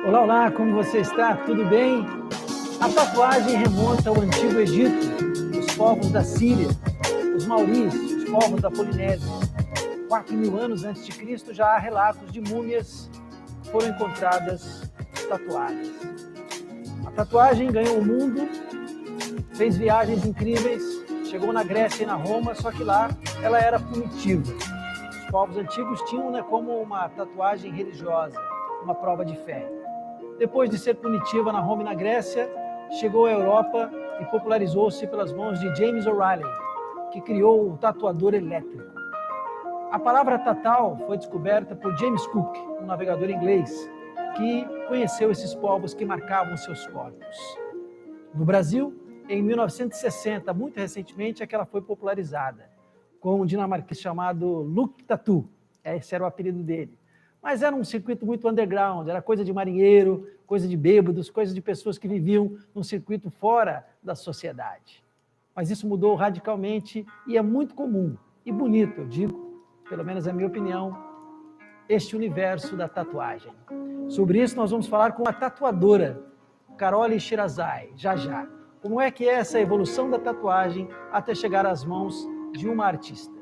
Olá, olá, como você está? Tudo bem? A tatuagem remonta ao Antigo Egito, os povos da Síria, os Mauris, os povos da Polinésia. 4.000 anos antes de Cristo já há relatos de múmias que foram encontradas tatuadas. A tatuagem ganhou o mundo, fez viagens incríveis, chegou na Grécia e na Roma, só que lá ela era punitiva. Os povos antigos tinham como uma tatuagem religiosa, uma prova de fé. Depois de ser punitiva na Roma e na Grécia, chegou à Europa e popularizou-se pelas mãos de James O'Reilly, que criou o tatuador elétrico. A palavra tatal foi descoberta por James Cook, um navegador inglês, que conheceu esses povos que marcavam seus corpos. No Brasil, em 1960, muito recentemente, é que ela foi popularizada, com um dinamarquês chamado Luc Tatu. Esse era o apelido dele. Mas era um circuito muito underground, era coisa de marinheiro, coisa de bêbados, coisa de pessoas que viviam num circuito fora da sociedade. Mas isso mudou radicalmente e é muito comum e bonito, eu digo, pelo menos é a minha opinião, este universo da tatuagem. Sobre isso nós vamos falar com a tatuadora, Carole Shirazai, já já. Como é que é essa evolução da tatuagem até chegar às mãos de uma artista?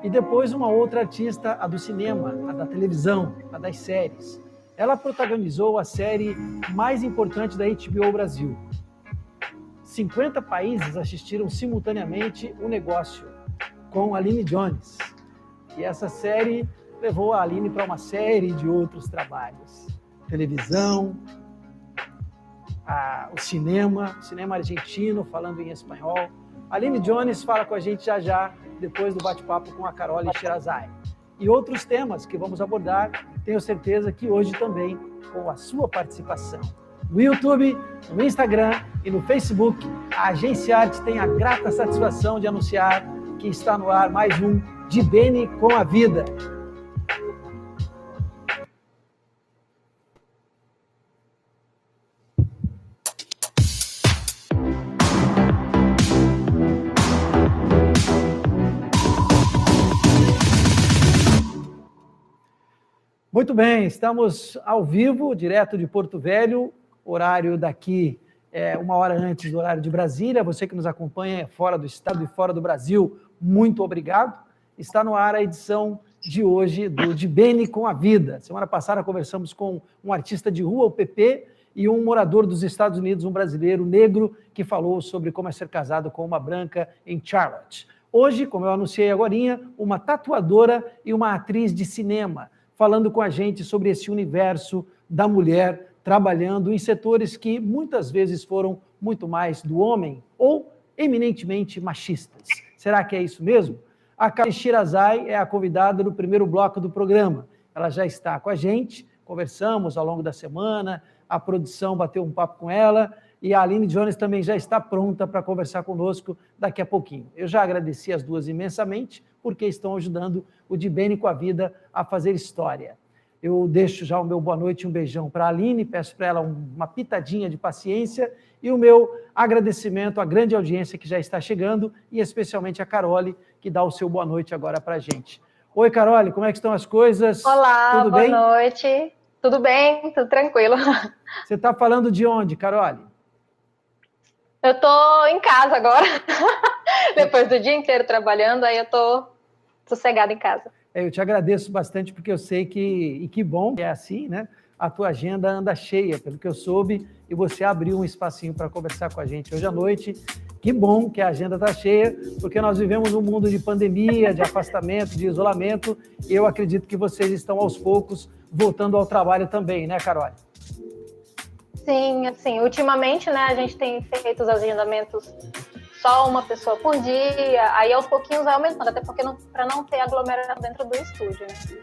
E depois uma outra artista, a do cinema, a da televisão, a das séries. Ela protagonizou a série mais importante da HBO Brasil. 50 países assistiram simultaneamente o negócio, com Aline Jones. E essa série levou a Aline para uma série de outros trabalhos. Televisão, o cinema argentino, falando em espanhol. Aline Jones fala com a gente já já, depois do bate-papo com a Carole Shirazai. E outros temas que vamos abordar, tenho certeza que hoje também com a sua participação. No YouTube, no Instagram e no Facebook, a Agência Arte tem a grata satisfação de anunciar que está no ar mais um De Bene com a Vida. Muito bem, estamos ao vivo, direto de Porto Velho, horário daqui é 1 hora antes do horário de Brasília. Você que nos acompanha fora do estado e fora do Brasil, muito obrigado. Está no ar a edição de hoje do De Bene com a Vida. Semana passada conversamos com um artista de rua, o PP, e um morador dos Estados Unidos, um brasileiro negro, que falou sobre como é ser casado com uma branca em Charlotte. Hoje, como eu anunciei agorinha, uma tatuadora e uma atriz de cinema, falando com a gente sobre esse universo da mulher trabalhando em setores que muitas vezes foram muito mais do homem ou eminentemente machistas. Será que é isso mesmo? A Carole Shirazai é a convidada do primeiro bloco do programa. Ela já está com a gente, conversamos ao longo da semana, a produção bateu um papo com ela e a Aline Jones também já está pronta para conversar conosco daqui a pouquinho. Eu já agradeci as duas imensamente, porque estão ajudando o De Bene com a Vida a fazer história. Eu deixo já o meu boa noite e um beijão para a Aline, peço para ela uma pitadinha de paciência e o meu agradecimento à grande audiência que já está chegando e especialmente a Carole, que dá o seu boa noite agora para a gente. Oi, Carole, como é que estão as coisas? Olá, tudo bem? Boa noite. Tudo bem, tudo tranquilo. Você está falando de onde, Carole? Eu estou em casa agora, depois do dia inteiro trabalhando, aí eu estou sossegada em casa. Eu te agradeço bastante, porque eu sei e que bom que é assim, né? A tua agenda anda cheia, pelo que eu soube, e você abriu um espacinho para conversar com a gente hoje à noite. Que bom que a agenda está cheia, porque nós vivemos num mundo de pandemia, de afastamento, de isolamento, e eu acredito que vocês estão aos poucos voltando ao trabalho também, né, Carole? Sim, assim, ultimamente, né, a gente tem feito os agendamentos só uma pessoa por dia, aí aos pouquinhos vai aumentando, até porque para não ter aglomeração dentro do estúdio, né?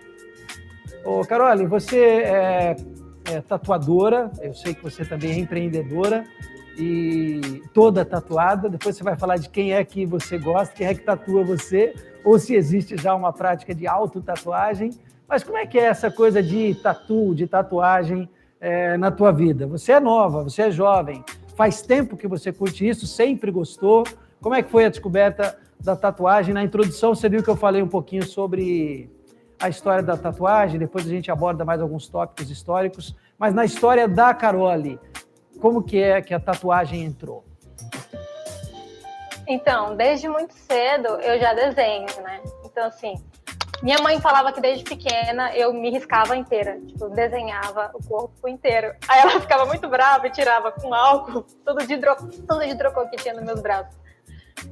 Ô, Carole, você é tatuadora, eu sei que você também é empreendedora e toda tatuada, depois você vai falar de quem é que você gosta, quem é que tatua você, ou se existe já uma prática de autotatuagem, mas como é que é essa coisa de tatuagem na tua vida? Você é nova, você é jovem, faz tempo que você curte isso, sempre gostou. Como é que foi a descoberta da tatuagem? Na introdução você viu que eu falei um pouquinho sobre a história da tatuagem, depois a gente aborda mais alguns tópicos históricos, mas na história da Carole, como que é que a tatuagem entrou? Então, desde muito cedo eu já desenho, né? Então, assim, minha mãe falava que desde pequena eu me riscava inteira, tipo, desenhava o corpo inteiro. Aí ela ficava muito brava e tirava com álcool tudo de hidrocor que tinha nos meus braços.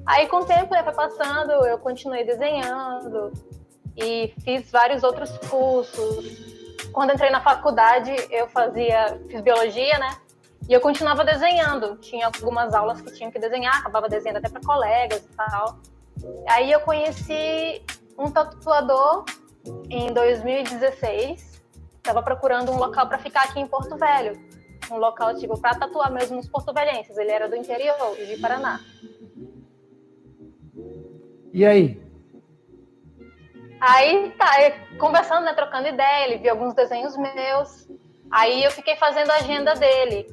Aí, com o tempo, foi passando, eu continuei desenhando e fiz vários outros cursos. Quando entrei na faculdade, eu fiz biologia, né? E eu continuava desenhando. Tinha algumas aulas que tinham que desenhar, acabava desenhando até para colegas e tal. Aí eu conheci um tatuador em 2016. Estava procurando um local para ficar aqui em Porto Velho. Um local tipo para tatuar mesmo os porto-velhenses. Ele era do interior, de Paraná. E aí? Aí tá, conversando, né, trocando ideia, ele viu alguns desenhos meus. Aí eu fiquei fazendo a agenda dele.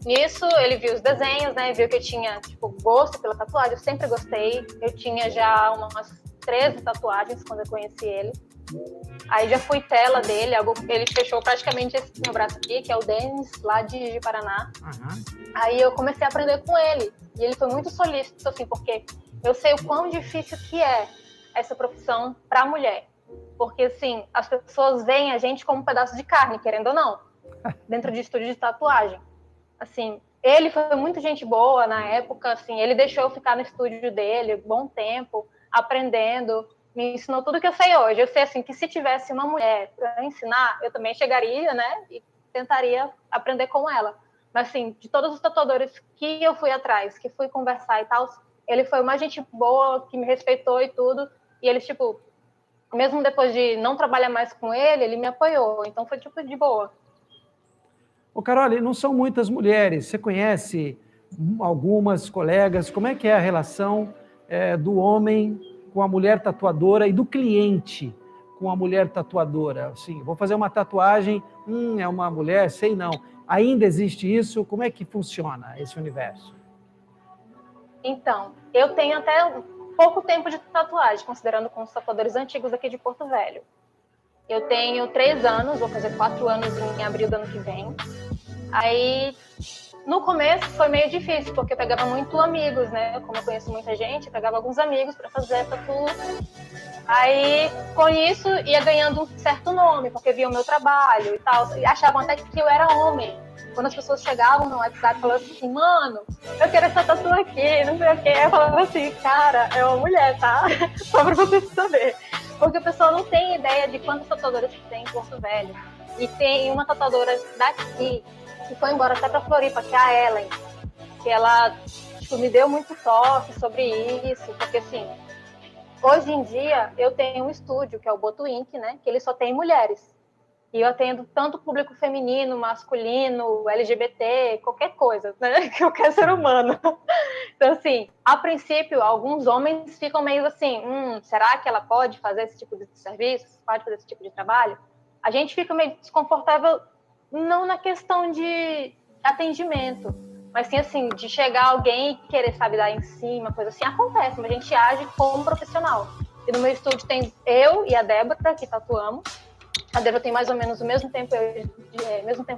Nisso, ele viu os desenhos, né, viu que eu tinha, tipo, gosto pela tatuagem, eu sempre gostei. Eu tinha já umas 13 tatuagens quando eu conheci ele. Aí já fui tela dele, ele fechou praticamente esse meu braço aqui, que é o Denis, lá de Paraná. Uhum. Aí eu comecei a aprender com ele. E ele foi muito solícito, assim, porque eu sei o quão difícil que é essa profissão para a mulher. Porque, assim, as pessoas veem a gente como um pedaço de carne, querendo ou não, dentro de estúdio de tatuagem. Assim, ele foi muito gente boa na época, assim, ele deixou eu ficar no estúdio dele bom tempo, aprendendo, me ensinou tudo que eu sei hoje. Eu sei, assim, que se tivesse uma mulher para ensinar, eu também chegaria, né, e tentaria aprender com ela. Mas, assim, de todos os tatuadores que eu fui atrás, que fui conversar e tal, ele foi uma gente boa, que me respeitou e tudo, e ele, tipo, mesmo depois de não trabalhar mais com ele me apoiou, então foi, tipo, de boa. Ô, Carole, não são muitas mulheres, você conhece algumas colegas, como é que é a relação do homem com a mulher tatuadora e do cliente com a mulher tatuadora? Assim, vou fazer uma tatuagem, é uma mulher, sei não. Ainda existe isso? Como é que funciona esse universo? Então, eu tenho até pouco tempo de tatuagem, considerando com os tatuadores antigos aqui de Porto Velho. Eu tenho 3 anos, vou fazer 4 anos em abril do ano que vem. Aí, no começo foi meio difícil, porque eu pegava muito amigos, né? Como eu conheço muita gente, eu pegava alguns amigos para fazer tatu. Aí, com isso, ia ganhando um certo nome, porque via o meu trabalho e tal. E achavam até que eu era homem. Quando as pessoas chegavam no WhatsApp e falavam assim, mano, eu quero essa tatu aqui, não sei o quê. Eu falava assim, cara, é uma mulher, tá? Só pra você saber. Porque o pessoal não tem ideia de quantas tatuadoras tem em Porto Velho. E tem uma tatuadora daqui, que foi embora até pra Floripa, que é a Ellen. Que ela, tipo, me deu muito toque sobre isso. Porque, assim, hoje em dia, eu tenho um estúdio, que é o Boto Inc., né? Que ele só tem mulheres. E eu atendo tanto público feminino, masculino, LGBT, qualquer coisa, né? Qualquer ser humano. Então, assim, a princípio, alguns homens ficam meio assim, será que ela pode fazer esse tipo de serviço? Pode fazer esse tipo de trabalho? A gente fica meio desconfortável, não na questão de atendimento, mas sim, assim, de chegar alguém e querer, sabe, dar em cima, coisa assim. Acontece, mas a gente age como profissional. E no meu estúdio tem eu e a Débora, que tatuamos. A Débora tem mais ou menos o mesmo tempo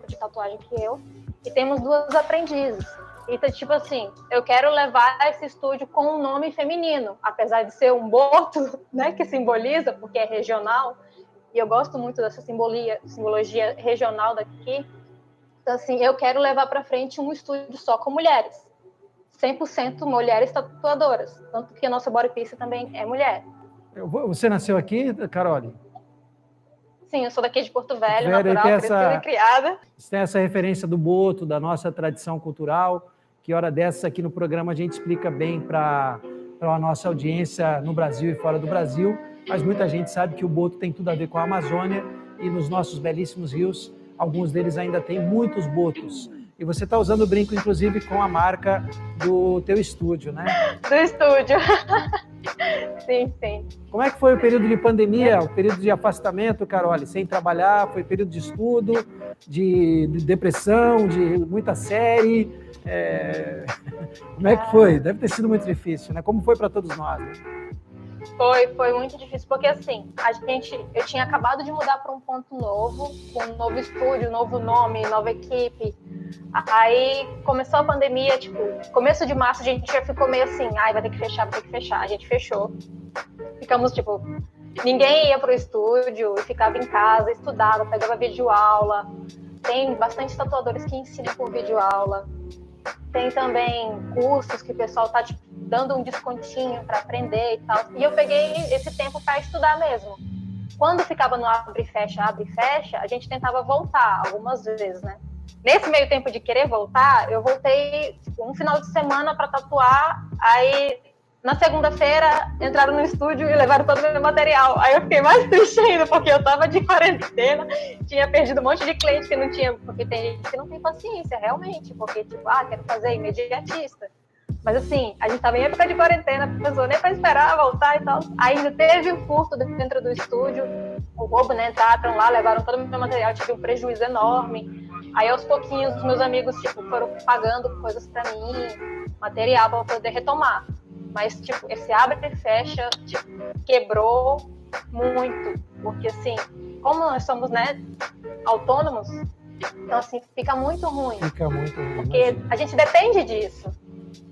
de tatuagem que eu. E temos 2 aprendizes. Então, tipo assim, eu quero levar esse estúdio com um nome feminino. Apesar de ser um boto, né, que simboliza, porque é regional. E eu gosto muito dessa simbologia regional daqui. Então, assim, eu quero levar para frente um estúdio só com mulheres. 100% mulheres tatuadoras. Tanto que a nossa bodypiece também é mulher. Você nasceu aqui, Carole? Sim, eu sou daqui de Porto Velho, natural, crescida e criada. Você tem essa referência do boto, da nossa tradição cultural, que hora dessas aqui no programa a gente explica bem para a nossa audiência no Brasil e fora do Brasil, mas muita gente sabe que o boto tem tudo a ver com a Amazônia e nos nossos belíssimos rios, alguns deles ainda têm muitos botos. E você está usando o brinco, inclusive, com a marca do teu estúdio, né? Do estúdio. Sim, sim. Como é que foi o período de pandemia, o período de afastamento, Carole? Sem trabalhar, foi período de estudo, de depressão, de muita série. Como é que foi? Deve ter sido muito difícil, né? Como foi para todos nós? Né? Foi muito difícil, porque assim, eu tinha acabado de mudar para um ponto novo, com um novo estúdio, novo nome, nova equipe. Aí começou a pandemia, tipo, começo de março a gente já ficou meio assim, ai, vai ter que fechar, vai ter que fechar. A gente fechou. Ficamos, tipo, ninguém ia pro estúdio, ficava em casa, estudava, pegava videoaula. Tem bastante tatuadores que ensinam por videoaula. Tem também cursos que o pessoal tá tipo, dando um descontinho para aprender e tal. E eu peguei esse tempo para estudar mesmo. Quando ficava no abre e fecha, a gente tentava voltar algumas vezes, né? Nesse meio tempo de querer voltar, eu voltei tipo, um final de semana para tatuar, aí na segunda-feira entraram no estúdio e levaram todo o meu material. Aí eu fiquei mais triste ainda, porque eu tava de quarentena, tinha perdido um monte de cliente que não tinha, porque tem gente que não tem paciência, realmente, porque tipo, quero fazer imediatista. Mas assim, a gente tava em época de quarentena, a pessoa nem pra esperar voltar e tal. Ainda teve um furto dentro do estúdio, o roubo, né, entraram lá, levaram todo o meu material, tive um prejuízo enorme. Aí aos pouquinhos os meus amigos tipo, foram pagando coisas pra mim, material pra poder retomar. Mas, tipo, esse abre e fecha tipo, quebrou muito. Porque, assim, como nós somos, né, autônomos, então, assim, fica muito ruim. Fica muito ruim. Porque imagina. A gente depende disso.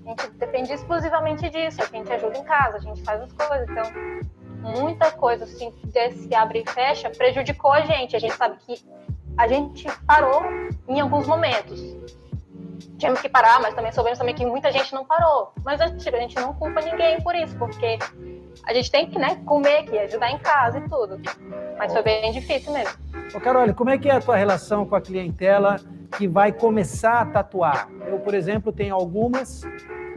A gente depende exclusivamente disso. A gente ajuda em casa, a gente faz as coisas. Então, muita coisa, assim, desse abre e fecha prejudicou a gente. A gente sabe que a gente parou em alguns momentos. Tínhamos que parar, mas também soubemos também que muita gente não parou. Mas a gente não culpa ninguém por isso, porque a gente tem que, né, comer aqui, ajudar em casa e tudo. Mas foi bem difícil mesmo. Ô, Carol, como é que é a tua relação com a clientela que vai começar a tatuar? Eu, por exemplo, tenho algumas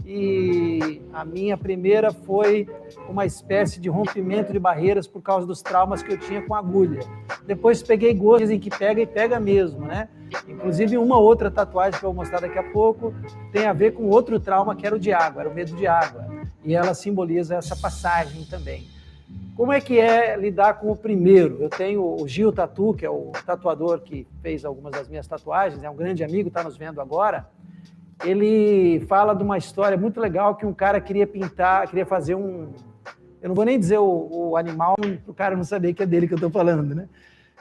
e a minha primeira foi uma espécie de rompimento de barreiras por causa dos traumas que eu tinha com agulha. Depois peguei gosto, dizem que pega e pega mesmo, né? Inclusive uma outra tatuagem que eu vou mostrar daqui a pouco tem a ver com outro trauma que era o de água, era o medo de água. E ela simboliza essa passagem também. Como é que é lidar com o primeiro? Eu tenho o Gil Tatu, que é o tatuador que fez algumas das minhas tatuagens, é um grande amigo, está nos vendo agora. Ele fala de uma história muito legal que um cara queria pintar, queria fazer um... Eu não vou nem dizer o animal, para o cara não saber que é dele que eu estou falando, né?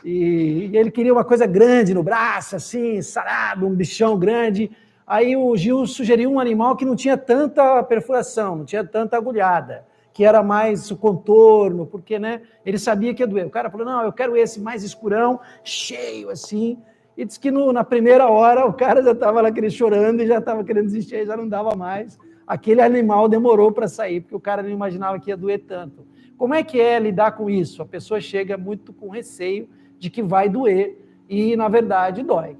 E ele queria uma coisa grande no braço, assim, sarado, um bichão grande. Aí o Gil sugeriu um animal que não tinha tanta perfuração, não tinha tanta agulhada, que era mais o contorno, porque, né, ele sabia que ia doer. O cara falou, não, eu quero esse mais escurão, cheio, assim. E disse que na primeira hora o cara já estava lá chorando e já estava querendo desistir, já não dava mais. Aquele animal demorou para sair, porque o cara não imaginava que ia doer tanto. Como é que é lidar com isso? A pessoa chega muito com receio de que vai doer e, na verdade, dói.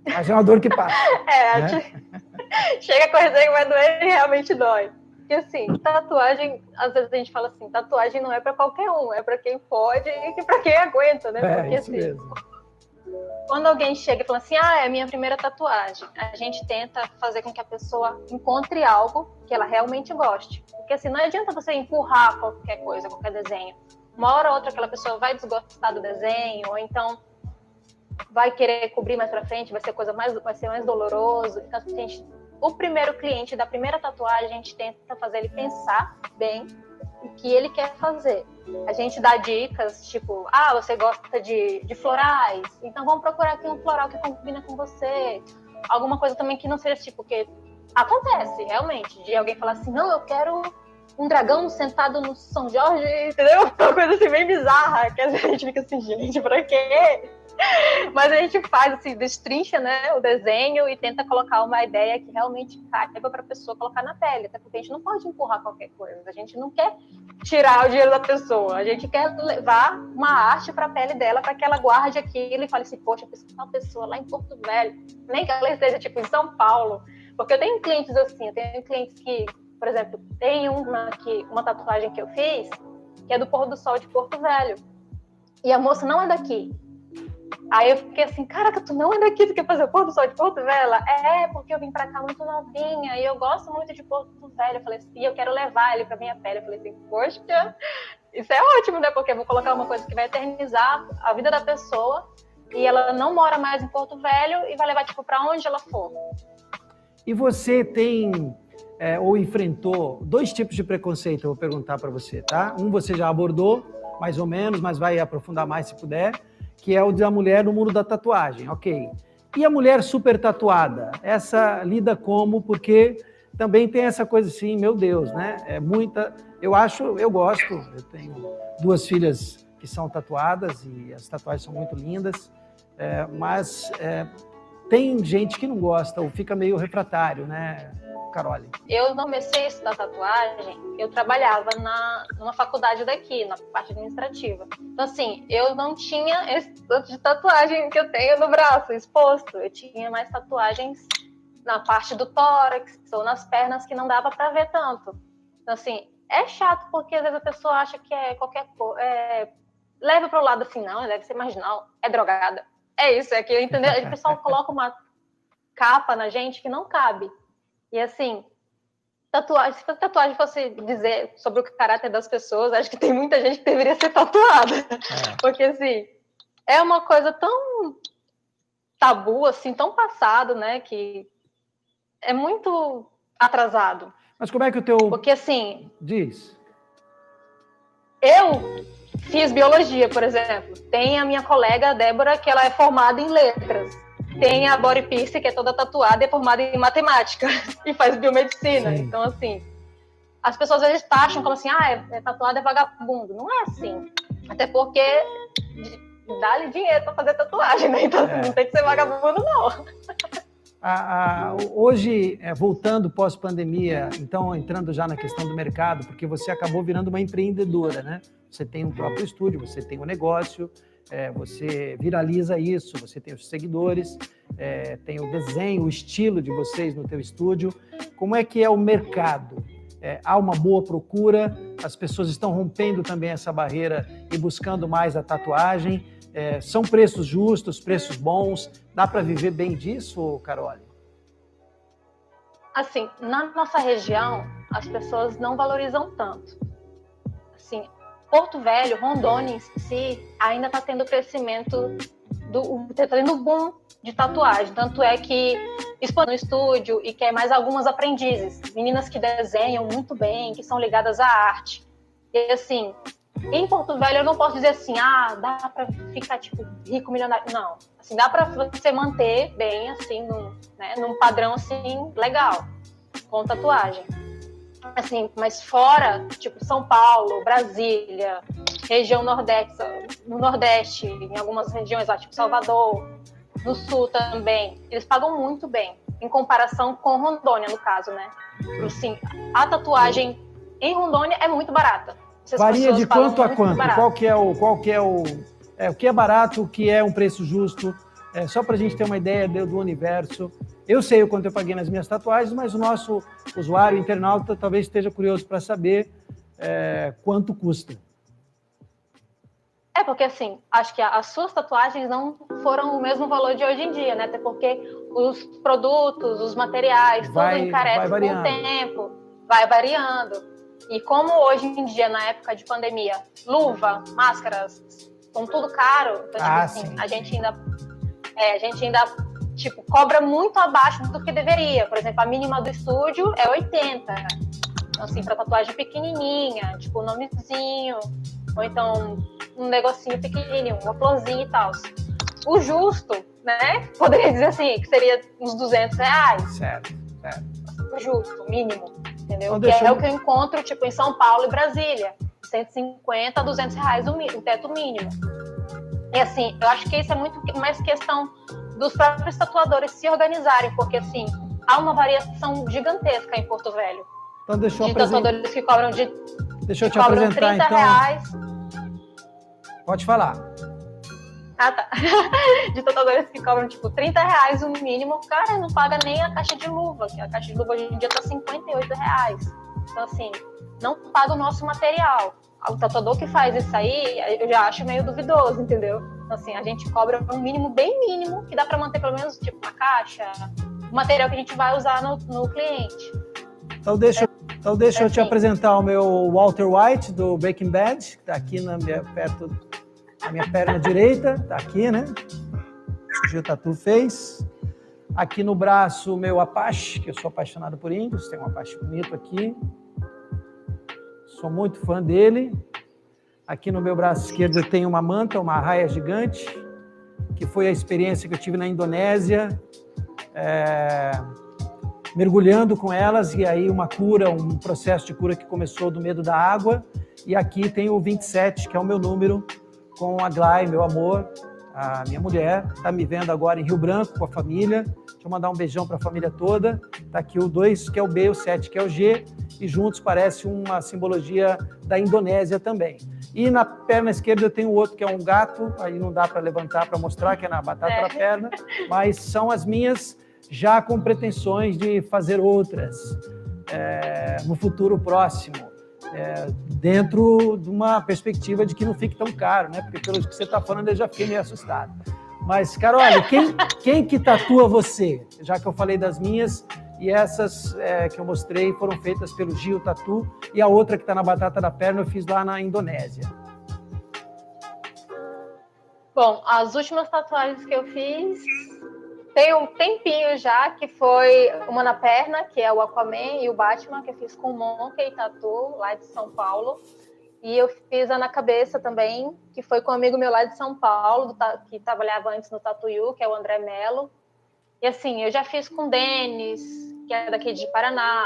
Mas é uma dor que passa. Né? Chega com receio que vai doer e realmente dói. Porque, assim, tatuagem, às vezes a gente fala assim, tatuagem não é para qualquer um, é para quem pode e para quem aguenta, né? Porque, isso assim, mesmo. Quando alguém chega e fala assim, é a minha primeira tatuagem, a gente tenta fazer com que a pessoa encontre algo que ela realmente goste. Porque assim, não adianta você empurrar qualquer coisa, qualquer desenho. Uma hora ou outra aquela pessoa vai desgostar do desenho, ou então vai querer cobrir mais pra frente, vai ser mais doloroso. Então, o primeiro cliente da primeira tatuagem, a gente tenta fazer ele pensar bem o que ele quer fazer. A gente dá dicas, tipo, você gosta de florais, então vamos procurar aqui um floral que combina com você. Alguma coisa também que não seja, tipo, que acontece, realmente, de alguém falar assim, não, eu quero um dragão sentado no São Jorge, entendeu? Uma coisa assim bem bizarra, que a gente fica assim, gente, pra quê? Mas a gente faz, assim, destrincha, né, o desenho e tenta colocar uma ideia que realmente caiba para a pessoa colocar na pele, até porque a gente não pode empurrar qualquer coisa, a gente não quer tirar o dinheiro da pessoa, a gente quer levar uma arte para a pele dela, para que ela guarde aquilo e fale assim, poxa, uma pessoa lá em Porto Velho, nem que ela esteja, tipo, em São Paulo, porque eu tenho clientes assim, eu tenho clientes que, por exemplo, tem uma tatuagem que eu fiz, que é do pôr do sol de Porto Velho, e a moça não é daqui. Aí eu fiquei assim, caraca, tu não é daqui, tu quer fazer o pôr do sol de Porto Velho? Porque eu vim pra cá muito novinha e eu gosto muito de Porto Velho. Eu falei assim, eu quero levar ele pra minha pele. Eu falei assim, poxa, isso é ótimo, né? Porque eu vou colocar uma coisa que vai eternizar a vida da pessoa e ela não mora mais em Porto Velho e vai levar, tipo, pra onde ela for. E você tem ou enfrentou 2 tipos de preconceito, eu vou perguntar para você, tá? Um você já abordou, mais ou menos, mas vai aprofundar mais se puder, que é o da mulher no mundo da tatuagem, ok. E a mulher super tatuada? Essa lida como? Porque também tem essa coisa assim, meu Deus, né? É muita... eu gosto, eu tenho 2 filhas que são tatuadas e as tatuagens são muito lindas, mas tem gente que não gosta ou fica meio refratário, né, Carole? Eu não comecei a estudar tatuagem, eu trabalhava numa faculdade daqui, na parte administrativa. Então, assim, eu não tinha esse tanto de tatuagem que eu tenho no braço exposto. Eu tinha mais tatuagens na parte do tórax ou nas pernas que não dava para ver tanto. Então, assim, é chato porque às vezes a pessoa acha que é qualquer coisa. Leva para o lado assim, não, deve ser marginal, é drogada. É isso, é aquilo, entendeu? O pessoal coloca uma capa na gente que não cabe. E assim, se a tatuagem fosse dizer sobre o caráter das pessoas, acho que tem muita gente que deveria ser tatuada. Porque assim, é uma coisa tão tabu, assim, tão passado, né? Que é muito atrasado. Mas como é que o teu... Porque assim... Diz. Eu fiz biologia, por exemplo. Tem a minha colega, Débora, que ela é formada em letras. Tem a Body Pierce, que é toda tatuada e é formada em matemática e faz biomedicina. Sim. Então, assim, as pessoas às vezes taxam como assim, tatuado é vagabundo. Não é assim. Até porque dá-lhe dinheiro para fazer tatuagem, né? Então, não tem que ser vagabundo, não. Hoje, voltando pós-pandemia, então entrando já na questão do mercado, porque você acabou virando uma empreendedora, né? Você tem um próprio estúdio, você tem um negócio, você viraliza isso, você tem os seguidores, tem o desenho, o estilo de vocês no teu estúdio. Como é que é o mercado? Há uma boa procura? As pessoas estão rompendo também essa barreira e buscando mais a tatuagem? São preços justos, preços bons? Dá para viver bem disso, Carole? Assim, na nossa região, as pessoas não valorizam tanto. Assim, Porto Velho, Rondônia em si, ainda está tendo crescimento, está tendo boom de tatuagem. Tanto é que expõe no estúdio e quer mais algumas aprendizes. Meninas que desenham muito bem, que são ligadas à arte. E assim... Em Porto Velho, eu não posso dizer assim, dá pra ficar, tipo, rico, milionário. Não. Assim, dá pra você manter bem, assim, num padrão, assim, legal, com tatuagem. Assim, mas fora, tipo, São Paulo, Brasília, região Nordeste, no Nordeste, em algumas regiões lá, tipo Salvador, no Sul também, eles pagam muito bem, em comparação com Rondônia, no caso, né? Assim, a tatuagem em Rondônia é muito barata. Varia de quanto a quanto? Qual que é o que é barato, o que é um preço justo? Só para a gente ter uma ideia do universo. Eu sei o quanto eu paguei nas minhas tatuagens, mas o nosso usuário, internauta, talvez esteja curioso para saber quanto custa. Porque assim, acho que as suas tatuagens não foram o mesmo valor de hoje em dia, né? Até porque os produtos, os materiais, tudo encarece com o tempo, vai variando. E como hoje em dia, na época de pandemia, luva, máscaras, estão tudo caro, então, assim, a gente ainda tipo, cobra muito abaixo do que deveria. Por exemplo, a mínima do estúdio é 80. Então, assim, para tatuagem pequenininha, tipo um nomezinho, ou então um negocinho pequenininho, uma florzinha e tal. O justo, né, poderia dizer assim, que seria uns R$200. Certo. O justo, mínimo. Entendeu? Que é o que eu encontro, tipo, em São Paulo e Brasília. 150 a R$200 o teto mínimo. E assim, eu acho que isso é muito mais questão dos próprios tatuadores se organizarem, porque assim, há uma variação gigantesca em Porto Velho. Então deixa eu tatuadores que cobram Deixa eu te apresentar, então. Pode falar. Tá. De tatuadores que cobram, tipo, R$30 o mínimo, cara, não paga nem a caixa de luva, que a caixa de luva hoje em dia tá R$58. Então, assim, não paga o nosso material. O tatuador que faz isso aí, eu já acho meio duvidoso, entendeu? Então, assim, a gente cobra um mínimo, bem mínimo, que dá pra manter pelo menos, tipo, a caixa, o material que a gente vai usar no cliente. Então, deixa eu te apresentar o meu Walter White, do Breaking Bad, que tá aqui perto... A minha perna direita, tá aqui, né? O Gil Tatu fez. Aqui no braço, o meu Apache, que eu sou apaixonado por índios. Tem um Apache bonito aqui. Sou muito fã dele. Aqui no meu braço esquerdo eu tenho uma manta, uma arraia gigante, que foi a experiência que eu tive na Indonésia, mergulhando com elas, e aí uma cura, um processo de cura que começou do medo da água. E aqui tem o 27, que é o meu número, com a Glay, meu amor, a minha mulher. Está me vendo agora em Rio Branco com a família. Deixa eu mandar um beijão para a família toda. Está aqui o 2, que é o B, o 7, que é o G, e juntos parece uma simbologia da Indonésia também. E na perna esquerda eu tenho outro, que é um gato, aí não dá para levantar para mostrar, que é na batata da perna, mas são as minhas, já com pretensões de fazer outras no futuro próximo, dentro de uma perspectiva de que não fique tão caro, né? Porque pelo que você está falando eu já fiquei meio assustado. Mas, Carol, quem que tatua você? Já que eu falei das minhas, e essas que eu mostrei foram feitas pelo Gio Tatu, e a outra que está na batata da perna eu fiz lá na Indonésia. Bom, as últimas tatuagens que eu fiz tem um tempinho já, que foi uma na perna, que é o Aquaman, e o Batman, que eu fiz com o Monkey Tattoo, lá de São Paulo. E eu fiz a na cabeça também, que foi com um amigo meu lá de São Paulo, que trabalhava antes no Tatuyu, que é o André Melo. E assim, eu já fiz com o Denis, que é daqui de Paraná.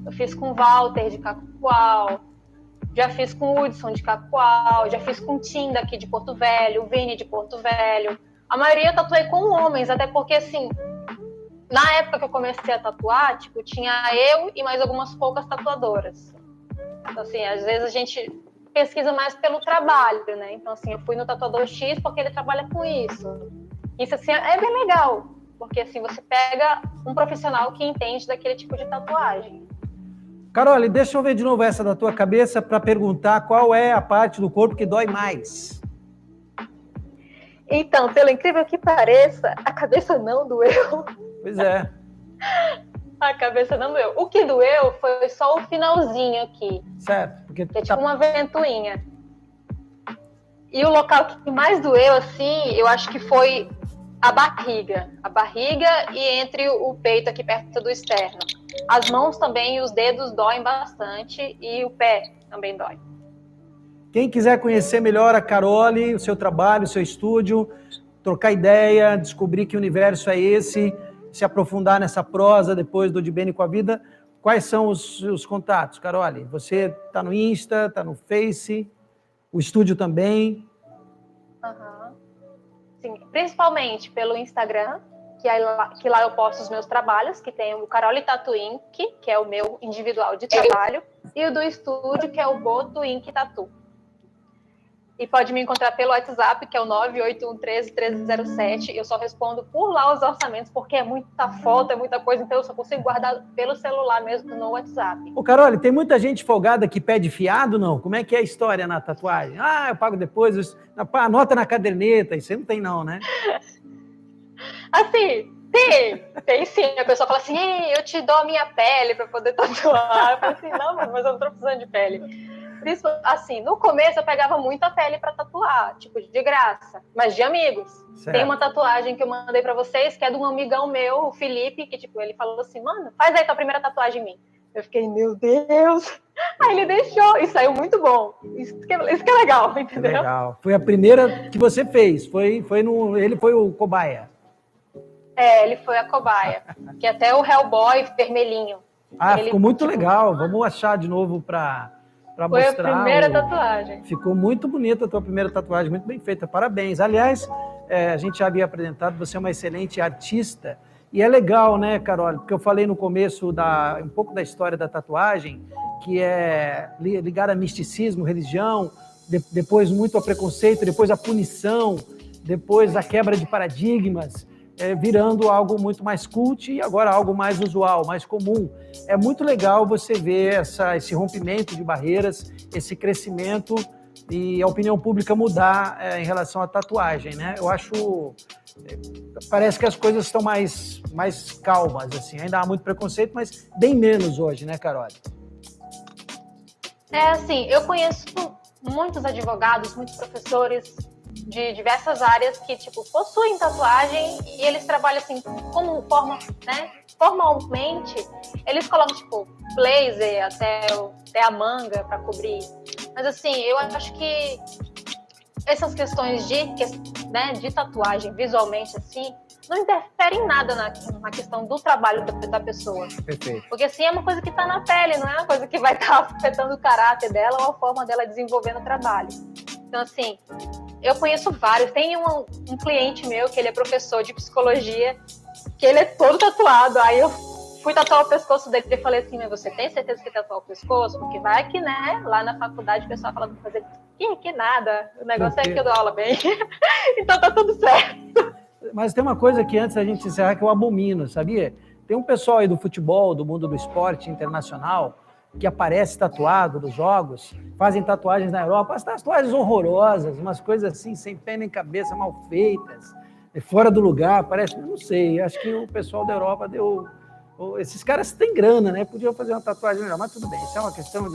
Eu fiz com o Walter, de Cacoal. Já fiz com o Hudson, de Cacoal. Já fiz com o Tim, daqui de Porto Velho, o Vini, de Porto Velho. A maioria eu tatuei com homens, até porque, assim, na época que eu comecei a tatuar, tipo, tinha eu e mais algumas poucas tatuadoras. Então, assim, às vezes a gente pesquisa mais pelo trabalho, né? Então, assim, eu fui no tatuador X porque ele trabalha com isso. Isso, assim, é bem legal, porque, assim, você pega um profissional que entende daquele tipo de tatuagem. Carol, deixa eu ver de novo essa da tua cabeça para perguntar qual é a parte do corpo que dói mais. Então, pelo incrível que pareça, a cabeça não doeu. Pois é. A cabeça não doeu. O que doeu foi só o finalzinho aqui. Certo. Porque que é tipo uma ventoinha. E o local que mais doeu, assim, eu acho que foi a barriga. A barriga e entre o peito aqui perto do externo. As mãos também e os dedos doem bastante e o pé também dói. Quem quiser conhecer melhor a Carole, o seu trabalho, o seu estúdio, trocar ideia, descobrir que universo é esse, se aprofundar nessa prosa depois do De Bem com a Vida, quais são os contatos, Carole? Você está no Insta, está no Face, o estúdio também? Uhum. Sim, principalmente pelo Instagram, que lá eu posto os meus trabalhos, que tem o Carole Tattoo Inc., que é o meu individual de trabalho, e o do estúdio, que é o Boto Inc. Tattoo. E pode me encontrar pelo WhatsApp, que é o 981131307. Eu só respondo por lá os orçamentos, porque é muita foto, é muita coisa, então eu só consigo guardar pelo celular mesmo no WhatsApp. Ô, Carole, tem muita gente folgada que pede fiado, não? Como é que é a história na tatuagem? Ah, eu pago depois, anota na caderneta, isso aí não tem não, né? Assim, tem sim. A pessoa fala assim, eu te dou a minha pele para poder tatuar. Eu falo assim, não, mas eu não tô precisando de pele. Assim, no começo eu pegava muita pele pra tatuar, tipo, de graça, mas de amigos. Certo. Tem uma tatuagem que eu mandei pra vocês, que é de um amigão meu, o Felipe, que, tipo, ele falou assim, mano, faz aí tua primeira tatuagem em mim. Eu fiquei, meu Deus! Aí ele deixou, e saiu muito bom. Isso que é legal, entendeu? Legal. Foi a primeira que você fez, ele foi o cobaia. Ele foi a cobaia, que até o Hellboy vermelhinho. Ficou muito legal, vamos achar de novo pra foi mostrar. A primeira tatuagem. Ficou muito bonita a tua primeira tatuagem, muito bem feita, parabéns. Aliás, a gente já havia apresentado, você é uma excelente artista, e é legal, né, Carole, porque eu falei no começo um pouco da história da tatuagem, que é ligada a misticismo, religião, depois muito a preconceito, depois a punição, depois a quebra de paradigmas, virando algo muito mais cult e agora algo mais usual, mais comum. É muito legal você ver esse rompimento de barreiras, esse crescimento e a opinião pública mudar em relação à tatuagem, né? Eu acho... Parece que as coisas estão mais calmas, assim. Ainda há muito preconceito, mas bem menos hoje, né, Carole? Assim, eu conheço muitos advogados, muitos professores de diversas áreas que, tipo, possuem tatuagem e eles trabalham, assim, como forma, né? Formalmente, eles colocam, tipo, blazer até a manga para cobrir. Mas, assim, eu acho que essas questões de tatuagem visualmente, assim, não interfere em nada na questão do trabalho da pessoa. Perfeito. Porque, assim, é uma coisa que está na pele, não é uma coisa que vai estar afetando o caráter dela ou a forma dela desenvolvendo o trabalho. Então, assim, eu conheço vários. Tem um cliente meu, que ele é professor de psicologia, que ele é todo tatuado. Aí eu fui tatuar o pescoço dele e falei assim, mas você tem certeza que tatuar o pescoço? Porque vai que, né, lá na faculdade o pessoal fala pra fazer que nada. O negócio é que eu dou aula bem. Então tá tudo certo. Mas tem uma coisa que antes da gente encerrar que eu abomino, sabia? Tem um pessoal aí do futebol, do mundo do esporte internacional, que aparece tatuado nos jogos, fazem tatuagens na Europa, as tatuagens horrorosas, umas coisas assim, sem pé nem cabeça, mal feitas, fora do lugar, parece, não sei, acho que o pessoal da Europa deu... Esses caras têm grana, né? Podiam fazer uma tatuagem melhor, mas tudo bem, isso é uma questão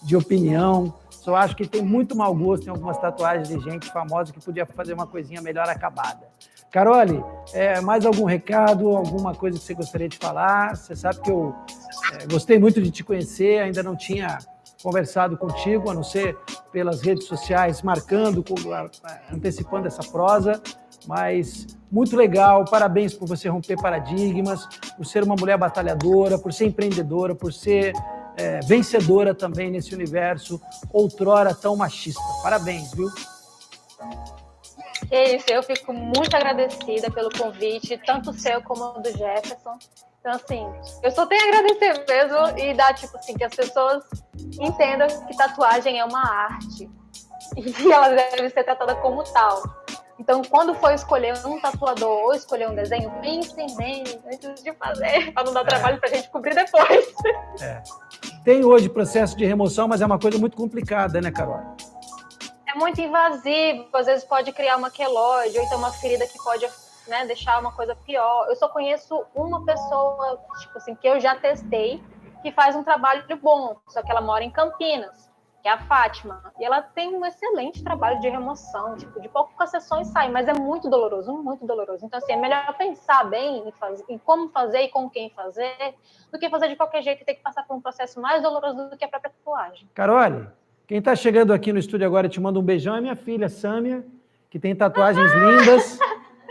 de opinião. Só acho que tem muito mau gosto em algumas tatuagens de gente famosa que podia fazer uma coisinha melhor acabada. Carole, mais algum recado, alguma coisa que você gostaria de falar? Você sabe que eu gostei muito de te conhecer, ainda não tinha conversado contigo, a não ser pelas redes sociais, marcando, antecipando essa prosa, mas muito legal, parabéns por você romper paradigmas, por ser uma mulher batalhadora, por ser empreendedora, por ser vencedora também nesse universo outrora tão machista. Parabéns, viu? É isso, eu fico muito agradecida pelo convite, tanto o seu como o do Jefferson. Então, assim, eu só tenho a agradecer mesmo e dar, tipo assim, que as pessoas entendam que tatuagem é uma arte e ela deve ser tratada como tal. Então, quando for escolher um tatuador ou escolher um desenho, pensem bem antes de fazer, para não dar trabalho para a gente cobrir depois. Tem hoje processo de remoção, mas é uma coisa muito complicada, né, Carol? É muito invasivo, às vezes pode criar uma queloide, ou então uma ferida que pode, né, deixar uma coisa pior. Eu só conheço uma pessoa, tipo assim, que eu já testei, que faz um trabalho bom, só que ela mora em Campinas, que é a Fátima. E ela tem um excelente trabalho de remoção, tipo, de poucas sessões sai, mas é muito doloroso, muito doloroso. Então, assim, é melhor pensar bem em como fazer e com quem fazer, do que fazer de qualquer jeito e ter que passar por um processo mais doloroso do que a própria tatuagem. Carole, quem está chegando aqui no estúdio agora e te manda um beijão é minha filha, Sâmia, que tem tatuagens lindas,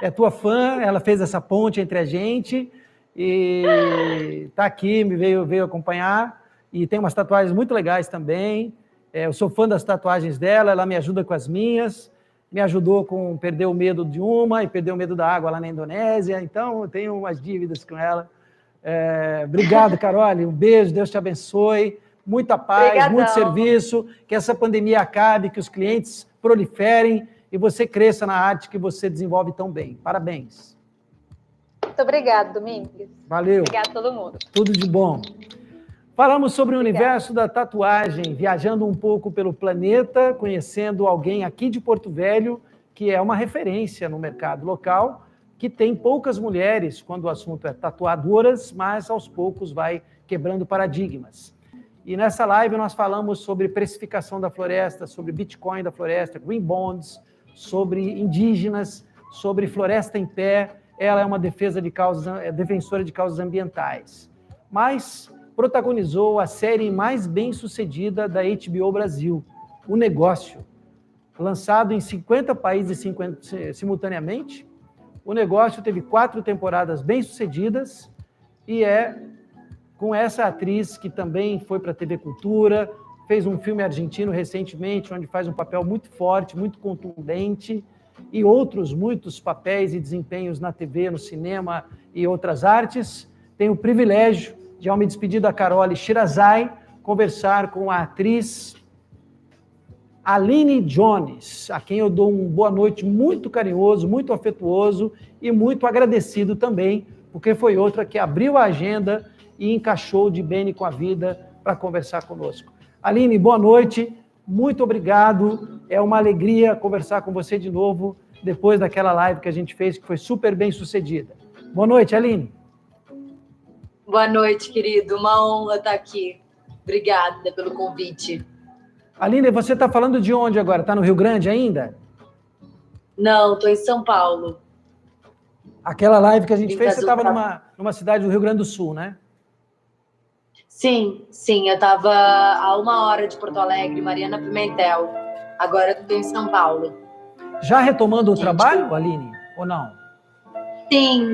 é tua fã, ela fez essa ponte entre a gente e está aqui, veio acompanhar e tem umas tatuagens muito legais também. Eu sou fã das tatuagens dela, ela me ajuda com as minhas, me ajudou com perder o medo de uma e perder o medo da água lá na Indonésia, então eu tenho umas dívidas com ela. Obrigado, Carole, um beijo, Deus te abençoe. Muita paz, Obrigadão. Muito serviço, que essa pandemia acabe, que os clientes proliferem e você cresça na arte que você desenvolve tão bem. Parabéns. Muito obrigada, Domingos. Valeu. Obrigada a todo mundo. Tudo de bom. Falamos sobre o universo da tatuagem, viajando um pouco pelo planeta, conhecendo alguém aqui de Porto Velho, que é uma referência no mercado local, que tem poucas mulheres quando o assunto é tatuadoras, mas aos poucos vai quebrando paradigmas. E nessa live nós falamos sobre precificação da floresta, sobre Bitcoin da floresta, Green Bonds, sobre indígenas, sobre floresta em pé. Ela é uma defensora de causas ambientais. Mas protagonizou a série mais bem-sucedida da HBO Brasil, O Negócio. Lançado em 50 países simultaneamente, O Negócio teve 4 temporadas bem-sucedidas e com essa atriz que também foi para a TV Cultura, fez um filme argentino recentemente, onde faz um papel muito forte, muito contundente, e outros muitos papéis e desempenhos na TV, no cinema e outras artes. Tenho o privilégio de, ao me despedir da Carole Shirazai, conversar com a atriz Aline Jones, a quem eu dou uma boa noite muito carinhoso, muito afetuoso e muito agradecido também, porque foi outra que abriu a agenda e encaixou de bem com a vida para conversar conosco. Aline, boa noite, muito obrigado, é uma alegria conversar com você de novo, depois daquela live que a gente fez, que foi super bem sucedida. Boa noite, Aline. Boa noite, querido, uma honra estar aqui. Obrigada pelo convite. Aline, você está falando de onde agora? Está no Rio Grande ainda? Não, tô em São Paulo. Aquela live que a gente Vim fez, você fazer estava numa cidade do Rio Grande do Sul, né? Sim, eu estava a 1 hora de Porto Alegre, Mariana Pimentel. Agora eu tô em São Paulo. Já retomando o trabalho, Aline, ou não? Sim.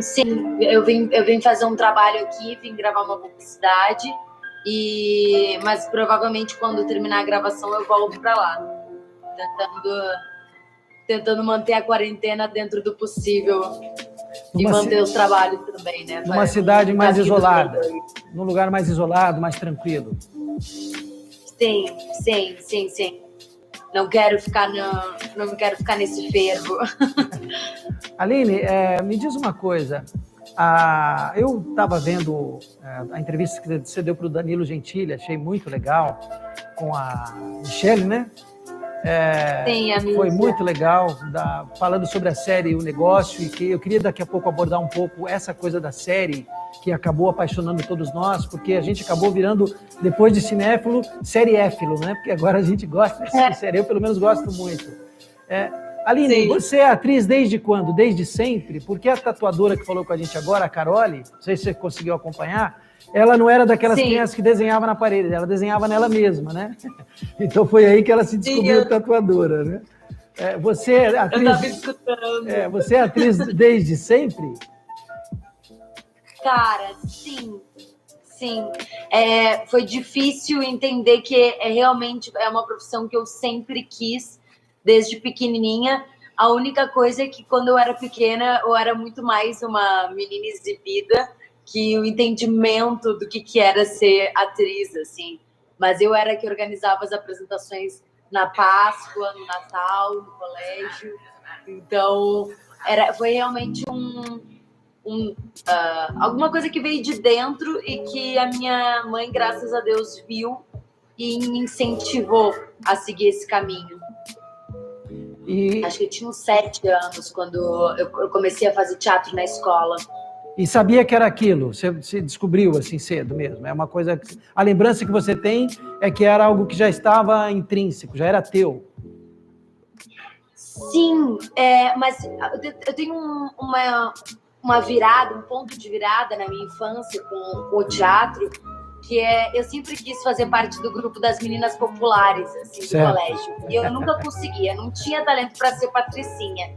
Eu vim fazer um trabalho aqui, vim gravar uma publicidade, mas provavelmente quando terminar a gravação eu volto para lá, tentando manter a quarentena dentro do possível e manter os trabalhos também, né? Numa cidade mais isolada, num lugar mais isolado, mais tranquilo. Sim. Não quero ficar nesse fervo. Aline, me diz uma coisa. Eu estava vendo a entrevista que você deu para o Danilo Gentili, achei muito legal, com a Michelle, né? Sim, amiga. Foi muito legal, falando sobre a série e o negócio, e que eu queria daqui a pouco abordar um pouco essa coisa da série, que acabou apaixonando todos nós, porque a gente acabou virando, depois de cinéfilo, sérieéfilo, né? Porque agora a gente gosta de série, eu pelo menos gosto muito. Aline, sim. Você é atriz desde quando? Desde sempre? Porque a tatuadora que falou com a gente agora, a Carole, não sei se você conseguiu acompanhar, ela não era daquelas crianças que desenhava na parede, ela desenhava nela mesma, né? Então foi aí que ela se descobriu tatuadora, né? Você é atriz, eu estava escutando. Você é atriz desde sempre? Cara, sim. Foi difícil entender que realmente é uma profissão que eu sempre quis, desde pequenininha. A única coisa é que quando eu era pequena, eu era muito mais uma menina exibida que o entendimento do que era ser atriz, assim. Mas eu era que organizava as apresentações na Páscoa, no Natal, no colégio. Então, foi realmente alguma coisa que veio de dentro e que a minha mãe, graças a Deus, viu e me incentivou a seguir esse caminho. Acho que eu tinha uns 7 anos quando eu comecei a fazer teatro na escola. E sabia que era aquilo? Você descobriu assim cedo mesmo? É uma coisa... A lembrança que você tem é que era algo que já estava intrínseco, já era teu. Sim, mas eu tenho uma virada, um ponto de virada na minha infância com o teatro, que eu sempre quis fazer parte do grupo das meninas populares, assim, do colégio. E eu nunca conseguia, não tinha talento para ser patricinha.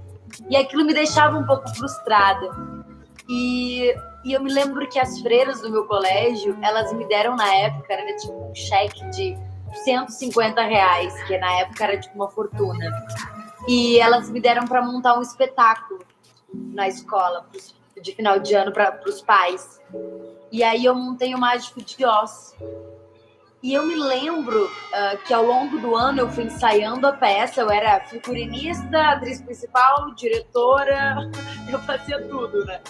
E aquilo me deixava um pouco frustrada. E eu me lembro que as freiras do meu colégio, elas me deram na época, era tipo um cheque de R$150, que na época era tipo uma fortuna. E elas me deram para montar um espetáculo na escola, de final de ano, para os pais. E aí eu montei o Mágico de Oz. E eu me lembro que ao longo do ano eu fui ensaiando a peça, eu era figurinista, atriz principal, diretora, eu fazia tudo, né?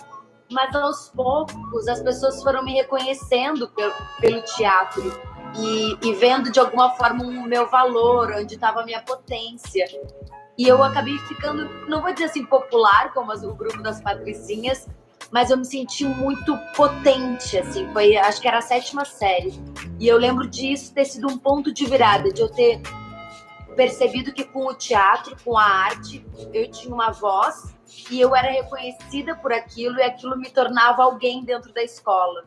Mas aos poucos as pessoas foram me reconhecendo pelo teatro e vendo de alguma forma o meu valor, onde estava a minha potência. E eu acabei ficando, não vou dizer assim popular, como o grupo das patricinhas, mas eu me senti muito potente, assim, acho que era a 7ª série. E eu lembro disso ter sido um ponto de virada, de eu ter percebido que com o teatro, com a arte, eu tinha uma voz e eu era reconhecida por aquilo e aquilo me tornava alguém dentro da escola.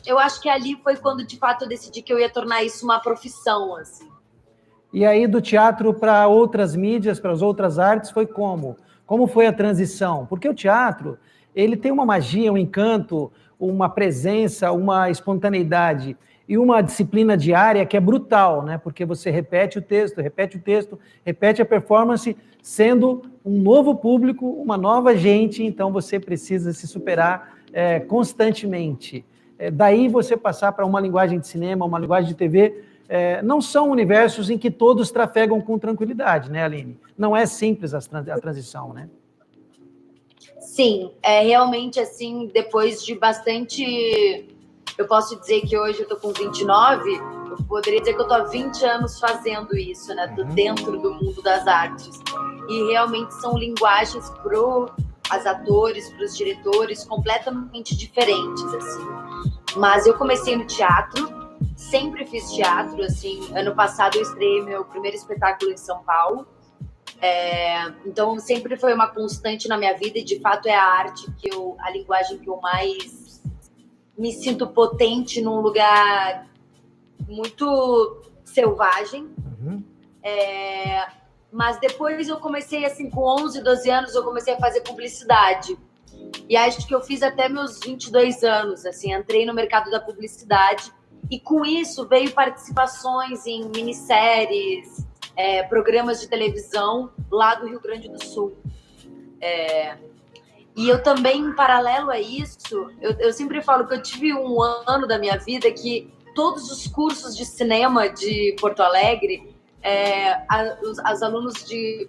Eu acho que ali foi quando, de fato, eu decidi que eu ia tornar isso uma profissão, assim. E aí, do teatro para outras mídias, para as outras artes, foi como? Como foi a transição? Porque o teatro, ele tem uma magia, um encanto, uma presença, uma espontaneidade e uma disciplina diária que é brutal, né? Porque você repete o texto, repete a performance, sendo um novo público, uma nova gente, então você precisa se superar constantemente. Daí você passar para uma linguagem de cinema, uma linguagem de TV, não são universos em que todos trafegam com tranquilidade, né, Aline? Não é simples a transição, né? Sim, realmente, assim, depois de bastante... Eu posso dizer que hoje eu tô com 29, eu poderia dizer que eu tô há 20 anos fazendo isso, né? Tô dentro do mundo das artes. E realmente são linguagens as atores, para os diretores, completamente diferentes, assim. Mas eu comecei no teatro, sempre fiz teatro, assim. Ano passado eu estreiei meu primeiro espetáculo em São Paulo. Então, sempre foi uma constante na minha vida e, de fato, é a arte a linguagem que eu mais me sinto potente num lugar muito selvagem. Mas depois eu comecei, assim, com 11, 12 anos, eu comecei a fazer publicidade. E acho que eu fiz até meus 22 anos, assim, entrei no mercado da publicidade. E com isso veio participações em minisséries, programas de televisão lá do Rio Grande do Sul. E eu também, em paralelo a isso, eu sempre falo que eu tive um ano da minha vida que todos os cursos de cinema de Porto Alegre, os alunos que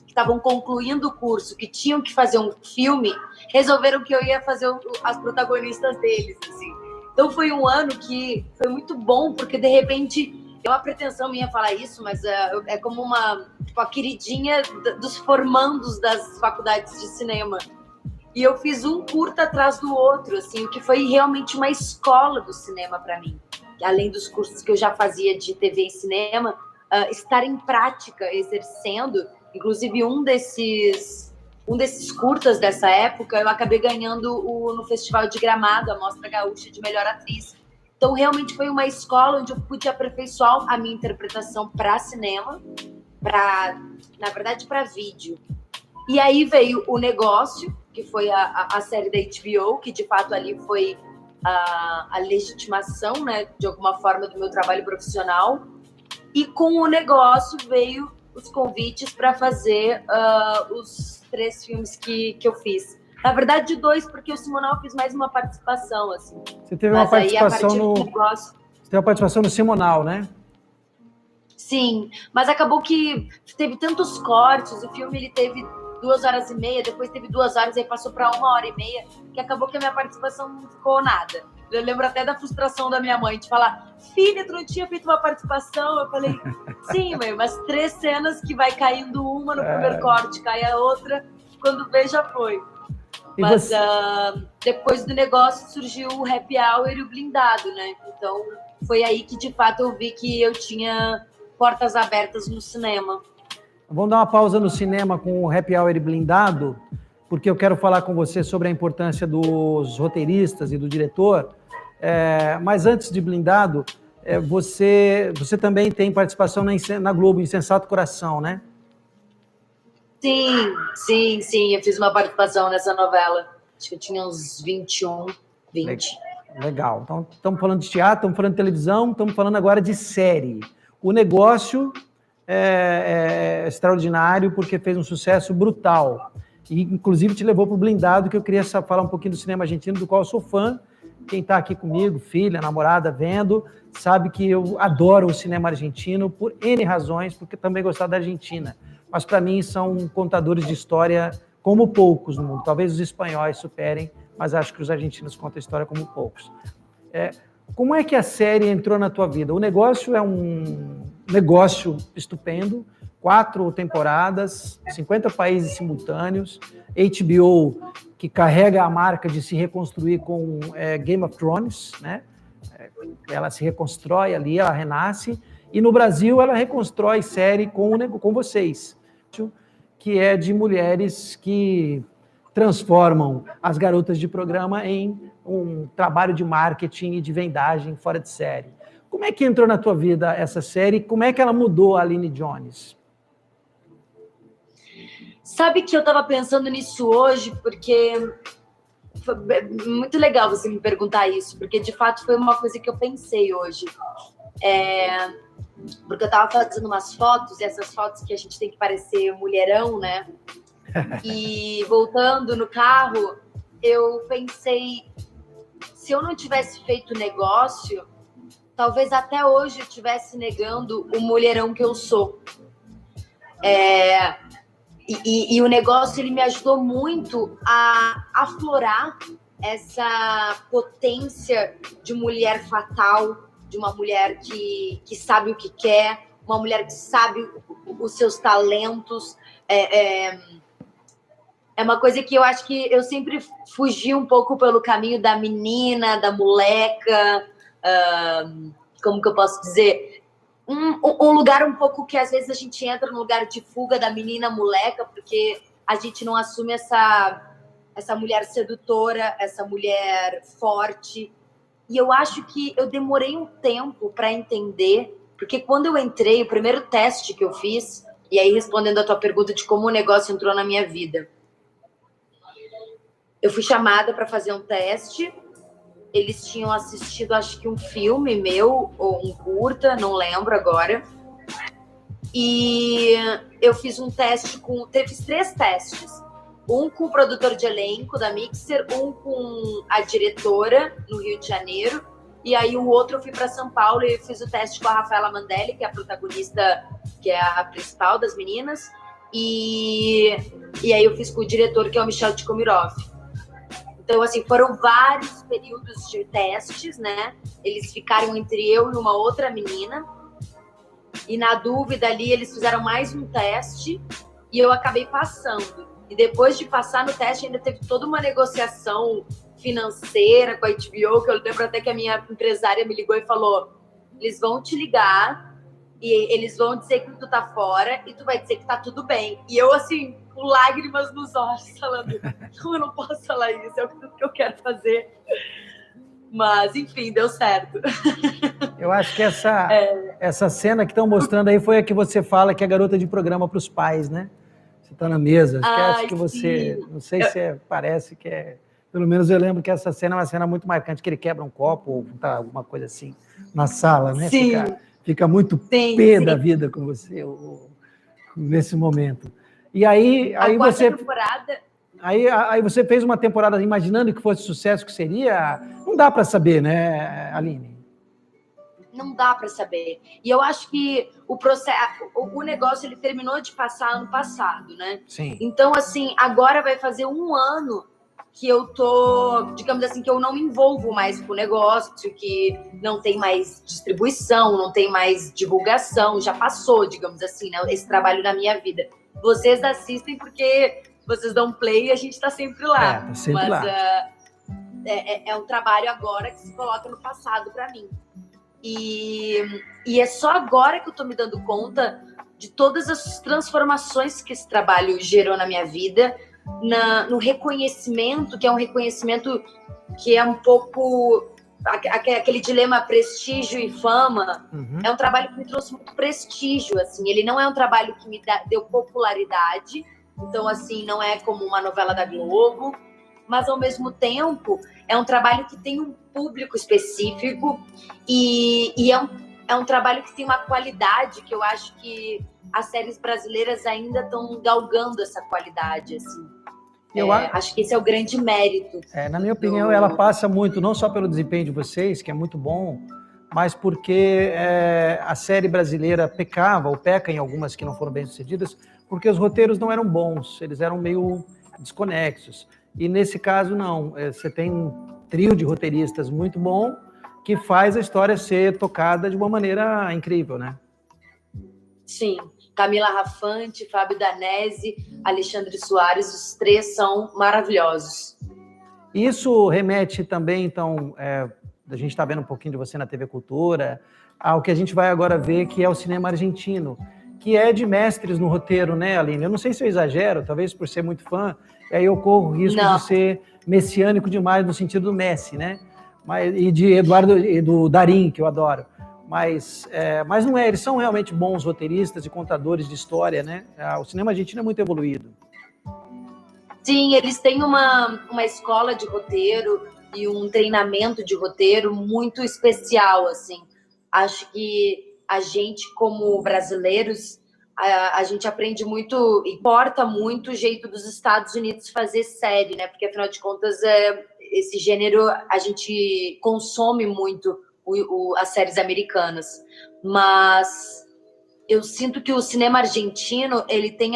estavam concluindo o curso, que tinham que fazer um filme, resolveram que eu ia fazer as protagonistas deles, assim. Então foi um ano que foi muito bom, porque de repente, é uma pretensão minha falar isso, mas é como a queridinha dos formandos das faculdades de cinema. E eu fiz um curta atrás do outro, assim, o que foi realmente uma escola do cinema para mim. Além dos cursos que eu já fazia de TV e cinema, estar em prática, exercendo, inclusive um desses curtas dessa época, eu acabei ganhando no Festival de Gramado, a Mostra Gaúcha de Melhor Atriz. Então, realmente foi uma escola onde eu pude aperfeiçoar a minha interpretação para cinema, na verdade, para vídeo. E aí veio O Negócio, que foi a série da HBO, que de fato ali foi a legitimação, né, de alguma forma, do meu trabalho profissional. E com O Negócio veio os convites para fazer os 3 filmes que eu fiz. Na verdade, 2, porque o Simonal fez mais uma participação, assim. Você teve uma participação Negócio... Você teve uma participação no Simonal, né? Sim, mas acabou que teve tantos cortes, o filme ele teve 2h30, depois teve 2 horas, aí passou para 1h30, que acabou que a minha participação não ficou nada. Eu lembro até da frustração da minha mãe, de falar, filha, tu não tinha feito uma participação? Eu falei, sim, mãe, mas 3 cenas que vai caindo uma no primeiro corte, cai a outra, quando vê já foi. Mas depois do Negócio surgiu o Happy Hour e o Blindado, né? Então foi aí que de fato eu vi que eu tinha portas abertas no cinema. Vamos dar uma pausa no cinema com o Happy Hour e Blindado, porque eu quero falar com você sobre a importância dos roteiristas e do diretor. Mas antes de Blindado, você também tem participação na Globo, Insensato Coração, né? Sim. Eu fiz uma participação nessa novela. Acho que eu tinha uns 21, 20. Legal. Então, estamos falando de teatro, estamos falando de televisão, estamos falando agora de série. O Negócio é extraordinário porque fez um sucesso brutal. E, inclusive, te levou para o Blindado, que eu queria falar um pouquinho do cinema argentino, do qual eu sou fã. Quem está aqui comigo, filha, namorada, vendo, sabe que eu adoro o cinema argentino por N razões, porque também gostava da Argentina. Mas, para mim, são contadores de história como poucos no mundo. Talvez os espanhóis superem, mas acho que os argentinos contam a história como poucos. Como é que a série entrou na tua vida? O Negócio é um negócio estupendo, 4 temporadas, 50 países simultâneos, HBO, que carrega a marca de se reconstruir com Game of Thrones, né? Ela se reconstrói ali, ela renasce, e no Brasil ela reconstrói série com vocês, que é de mulheres que transformam as garotas de programa em um trabalho de marketing e de vendagem fora de série. Como é que entrou na tua vida essa série? Como é que ela mudou a Aline Jones? Sabe que eu estava pensando nisso hoje, porque foi muito legal você me perguntar isso, porque de fato foi uma coisa que eu pensei hoje. Porque eu estava fazendo umas fotos, e essas fotos que a gente tem que parecer mulherão, né? E voltando no carro, eu pensei, se eu não tivesse feito Negócio, talvez até hoje eu estivesse negando o mulherão que eu sou. E o Negócio, ele me ajudou muito a aflorar essa potência de mulher fatal, de uma mulher que sabe o que quer, uma mulher que sabe os seus talentos. É uma coisa que eu acho que eu sempre fugi um pouco pelo caminho da menina, da moleca, como que eu posso dizer? um lugar um pouco que às vezes a gente entra no lugar de fuga da menina moleca, porque a gente não assume essa mulher sedutora, essa mulher forte. E eu acho que eu demorei um tempo para entender, porque quando eu entrei, o primeiro teste que eu fiz, e aí respondendo a tua pergunta de como o negócio entrou na minha vida, eu fui chamada para fazer um teste. Eles tinham assistido, acho que um filme meu, ou um curta, não lembro agora. E eu fiz um teste fiz 3 testes. Um com o produtor de elenco da Mixer, um com a diretora no Rio de Janeiro, e aí o outro eu fui para São Paulo e fiz o teste com a Rafaela Mandelli, que é a protagonista, que é a principal das meninas, e aí eu fiz com o diretor, que é o Michel Tikomirov. Então, assim, foram vários períodos de testes, né? Eles ficaram entre eu e uma outra menina, e na dúvida ali eles fizeram mais um teste e eu acabei passando. E depois de passar no teste, ainda teve toda uma negociação financeira com a HBO, que eu lembro até que a minha empresária me ligou e falou: eles vão te ligar e eles vão dizer que tu tá fora e tu vai dizer que tá tudo bem. E eu, assim, com lágrimas nos olhos, falando: não, eu não posso falar isso, é o que eu quero fazer. Mas, enfim, deu certo. Eu acho que essa cena que estão mostrando aí foi a que você fala que é garota de programa para os pais, né? Você está na mesa. Acho que você, não sei se parece que é... Pelo menos eu lembro que essa cena é uma cena muito marcante, que ele quebra um copo ou tá, alguma coisa assim na sala, né? Sim. Fica muito pé da vida com você nesse momento. E aí você... Temporada... Aí você fez uma temporada imaginando que fosse sucesso, que seria... Não dá para saber, né, Aline? Não dá para saber. E eu acho que o negócio ele terminou de passar ano passado, né? Sim. Então, assim, agora vai fazer 1 ano que eu tô, digamos assim, que eu não me envolvo mais com o negócio, que não tem mais distribuição, não tem mais divulgação, já passou, digamos assim, né, esse trabalho na minha vida. Vocês assistem porque vocês dão play e a gente tá sempre lá. Tá sempre lá. É um trabalho agora que se coloca no passado para mim. E é só agora que eu tô me dando conta de todas as transformações que esse trabalho gerou na minha vida, no reconhecimento, que é um reconhecimento que é um pouco aquele dilema prestígio e fama. Uhum. É um trabalho que me trouxe muito prestígio, assim. Ele não é um trabalho que me deu popularidade, então, assim, não é como uma novela da Globo, mas, ao mesmo tempo, é um trabalho que tem um público específico e é um trabalho que tem uma qualidade que eu acho que as séries brasileiras ainda estão galgando essa qualidade, assim. Acho que esse é o grande mérito. Na minha opinião, ela passa muito, não só pelo desempenho de vocês, que é muito bom, mas porque a série brasileira pecava, ou peca em algumas que não foram bem sucedidas, porque os roteiros não eram bons, eles eram meio desconexos. E nesse caso, não. Você tem um trio de roteiristas muito bom que faz a história ser tocada de uma maneira incrível, né? Sim. Camila Rafante, Fábio Danese, Alexandre Soares, os 3 são maravilhosos. Isso remete também, então, a gente está vendo um pouquinho de você na TV Cultura, ao que a gente vai agora ver, que é o cinema argentino, que é de mestres no roteiro, né, Aline? Eu não sei se eu exagero, talvez por ser muito fã, e aí eu corro o risco de ser messiânico demais no sentido do Messi, né? E de Eduardo e do Darín, que eu adoro. Mas não é, eles são realmente bons roteiristas e contadores de história, né? O cinema argentino é muito evoluído. Sim, eles têm uma escola de roteiro e um treinamento de roteiro muito especial, assim. Acho que a gente, como brasileiros, a gente aprende muito, importa muito o jeito dos Estados Unidos fazer série, né? Porque, afinal de contas, esse gênero a gente consome muito as séries americanas. Mas eu sinto que o cinema argentino, ele tem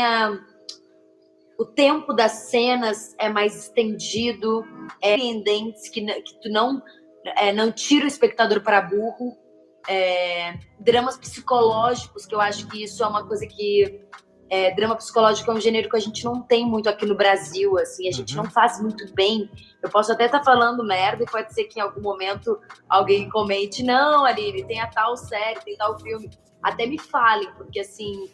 o tempo das cenas é mais estendido, surpreendentes, que tu não tira o espectador para burro. Dramas psicológicos, que eu acho que isso é uma coisa que Drama psicológico é um gênero que a gente não tem muito aqui no Brasil, assim, a gente não faz muito bem. Eu posso até estar falando merda e pode ser que em algum momento alguém comente, não, Aline, tem a tal série, tem tal filme. Até me falem, porque assim,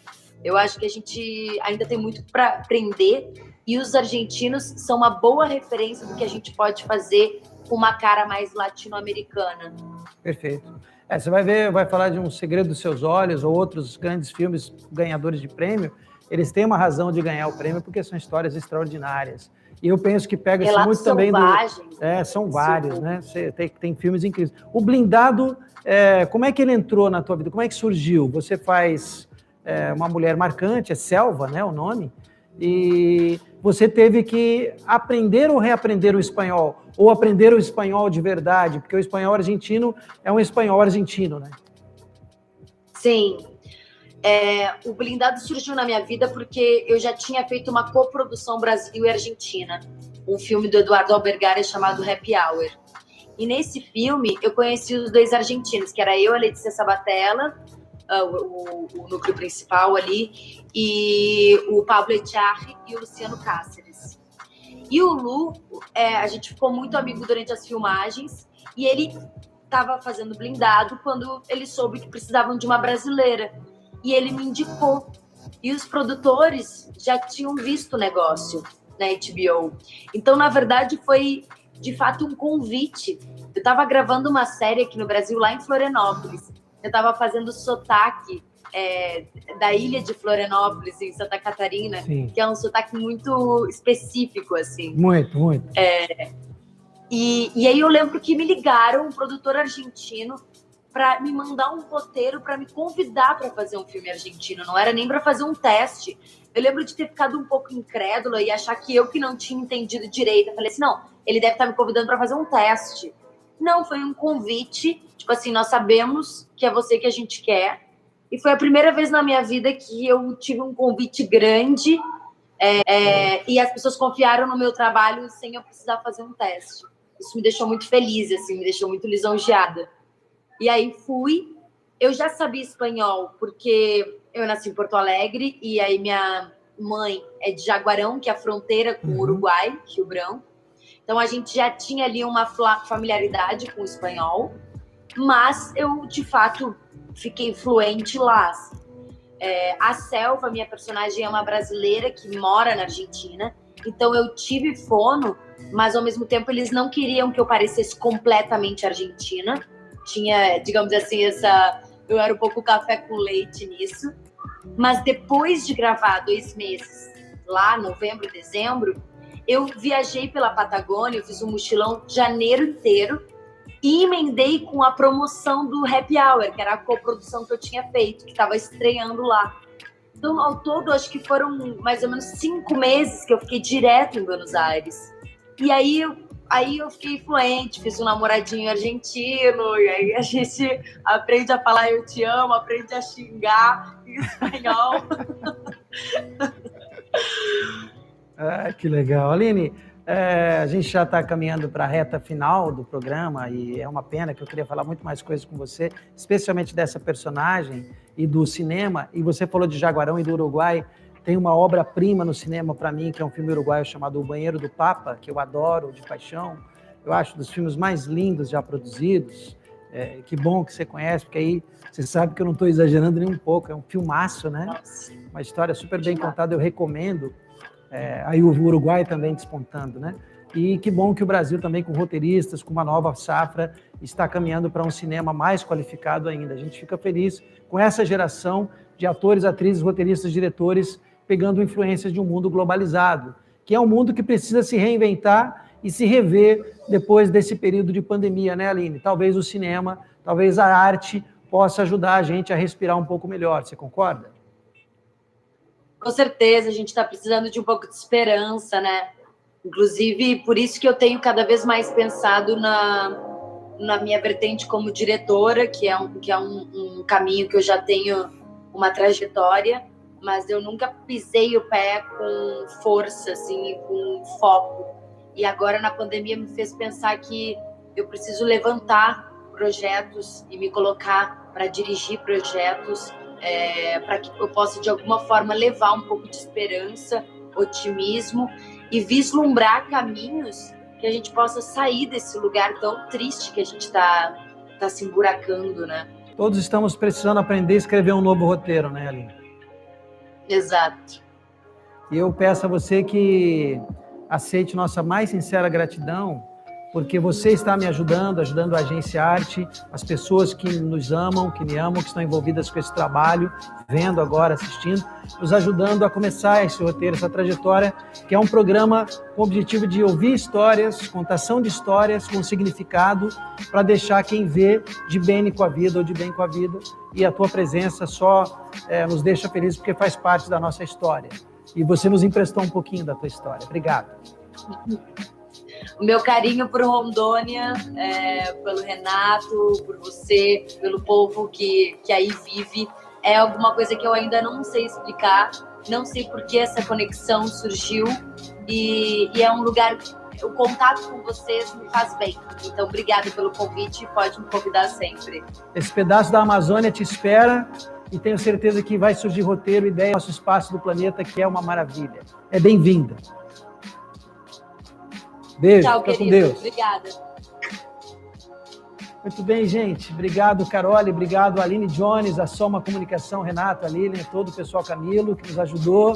eu acho que a gente ainda tem muito para aprender e os argentinos são uma boa referência do que a gente pode fazer com uma cara mais latino-americana. Perfeito. Você vai ver, vai falar de Um Segredo dos Seus Olhos ou outros grandes filmes ganhadores de prêmio, eles têm uma razão de ganhar o prêmio porque são histórias extraordinárias. E eu penso que pega isso muito também do... São vários, né? Tem filmes incríveis. O Blindado, como é que ele entrou na tua vida? Como é que surgiu? Você faz uma mulher marcante, é Selva, né, o nome, e você teve que aprender ou reaprender o espanhol, ou aprender o espanhol de verdade, porque o espanhol argentino é um espanhol argentino, né? Sim. O Blindado surgiu na minha vida porque eu já tinha feito uma coprodução Brasil e Argentina, um filme do Eduardo Albergaria chamado Happy Hour. E nesse filme eu conheci os dois argentinos, que era eu, a Letícia Sabatella, o núcleo principal ali, e o Pablo Echarri e o Luciano Cáceres. E o Lu, a gente ficou muito amigo durante as filmagens, e ele estava fazendo Blindado quando ele soube que precisavam de uma brasileira. E ele me indicou. E os produtores já tinham visto o negócio na HBO. Então, na verdade, foi, de fato, um convite. Eu estava gravando uma série aqui no Brasil, lá em Florianópolis. Eu estava fazendo sotaque da ilha de Florianópolis, em Santa Catarina, Sim. que é um sotaque muito específico, assim. Muito, muito. E aí eu lembro que me ligaram, um produtor argentino, para me mandar um roteiro, para me convidar para fazer um filme argentino. Não era nem para fazer um teste. Eu lembro de ter ficado um pouco incrédula e achar que eu que não tinha entendido direito. Eu falei assim, não, ele deve estar me convidando para fazer um teste. Não, foi um convite. Tipo assim, nós sabemos que é você que a gente quer. E foi a primeira vez na minha vida que eu tive um convite grande e as pessoas confiaram no meu trabalho sem eu precisar fazer um teste. Isso me deixou muito feliz, assim, me deixou muito lisonjeada. E aí fui, eu já sabia espanhol, porque eu nasci em Porto Alegre, e aí minha mãe é de Jaguarão, que é a fronteira com o Uruguai, Rio Branco. Então a gente já tinha ali uma familiaridade com o espanhol, mas eu, de fato, fiquei fluente lá. A Selva, minha personagem, é uma brasileira que mora na Argentina, então eu tive fono, mas ao mesmo tempo eles não queriam que eu parecesse completamente argentina. Tinha, digamos assim, eu era um pouco café com leite nisso. Mas depois de gravar 2 meses, lá, novembro, dezembro, eu viajei pela Patagônia, eu fiz um mochilão janeiro inteiro e emendei com a promoção do Happy Hour, que era a coprodução que eu tinha feito, que estava estreando lá. Então, ao todo, acho que foram mais ou menos 5 meses que eu fiquei direto em Buenos Aires. E aí eu fiquei fluente, fiz um namoradinho argentino, e aí a gente aprende a falar eu te amo, aprende a xingar em espanhol. Que legal. Aline, a gente já está caminhando para a reta final do programa e é uma pena que eu queria falar muito mais coisas com você, especialmente dessa personagem e do cinema. E você falou de Jaguarão e do Uruguai. Tem uma obra-prima no cinema para mim, que é um filme uruguaio chamado O Banheiro do Papa, que eu adoro de paixão. Eu acho dos filmes mais lindos já produzidos. Que bom que você conhece, porque aí você sabe que eu não estou exagerando nem um pouco. É um filmaço, né? Nossa. Uma história super bem contada, eu recomendo. Aí o Uruguai também despontando, né? E que bom que o Brasil também, com roteiristas, com uma nova safra, está caminhando para um cinema mais qualificado ainda. A gente fica feliz com essa geração de atores, atrizes, roteiristas, diretores, pegando influências de um mundo globalizado, que é um mundo que precisa se reinventar e se rever depois desse período de pandemia, né, Aline? Talvez o cinema, talvez a arte possa ajudar a gente a respirar um pouco melhor. Você concorda? Com certeza, a gente está precisando de um pouco de esperança, né? Inclusive, por isso que eu tenho cada vez mais pensado na minha vertente como diretora, que é um caminho que eu já tenho uma trajetória, mas eu nunca pisei o pé com força, assim, com foco. E agora, na pandemia, me fez pensar que eu preciso levantar projetos e me colocar para dirigir projetos para que eu possa, de alguma forma, levar um pouco de esperança, otimismo e vislumbrar caminhos que a gente possa sair desse lugar tão triste que a gente está se emburacando, né? Todos estamos precisando aprender a escrever um novo roteiro, né, Aline? Exato. E eu peço a você que aceite nossa mais sincera gratidão, porque você está me ajudando a Agência Arte, as pessoas que nos amam, que me amam, que estão envolvidas com esse trabalho, vendo agora, assistindo, nos ajudando a começar esse roteiro, essa trajetória, que é um programa com o objetivo de ouvir histórias, contação de histórias com significado, para deixar quem vê de bem com a vida ou de bem com a vida. E a tua presença só nos deixa felizes porque faz parte da nossa história. E você nos emprestou um pouquinho da tua história. Obrigado. O meu carinho por Rondônia, pelo Renato, por você, pelo povo que aí vive, é alguma coisa que eu ainda não sei explicar, não sei por que essa conexão surgiu e é um lugar, o contato com vocês me faz bem. Então, obrigada pelo convite, pode me convidar sempre. Esse pedaço da Amazônia te espera e tenho certeza que vai surgir roteiro, ideia, nosso espaço do planeta, que é uma maravilha. É bem-vinda. Beijo, tchau, fica querido. com Deus. Obrigada. Muito bem, gente. Obrigado, Carole. Obrigado, Aline Jones, a Soma Comunicação, Renato, Aline, todo o pessoal Camilo, que nos ajudou,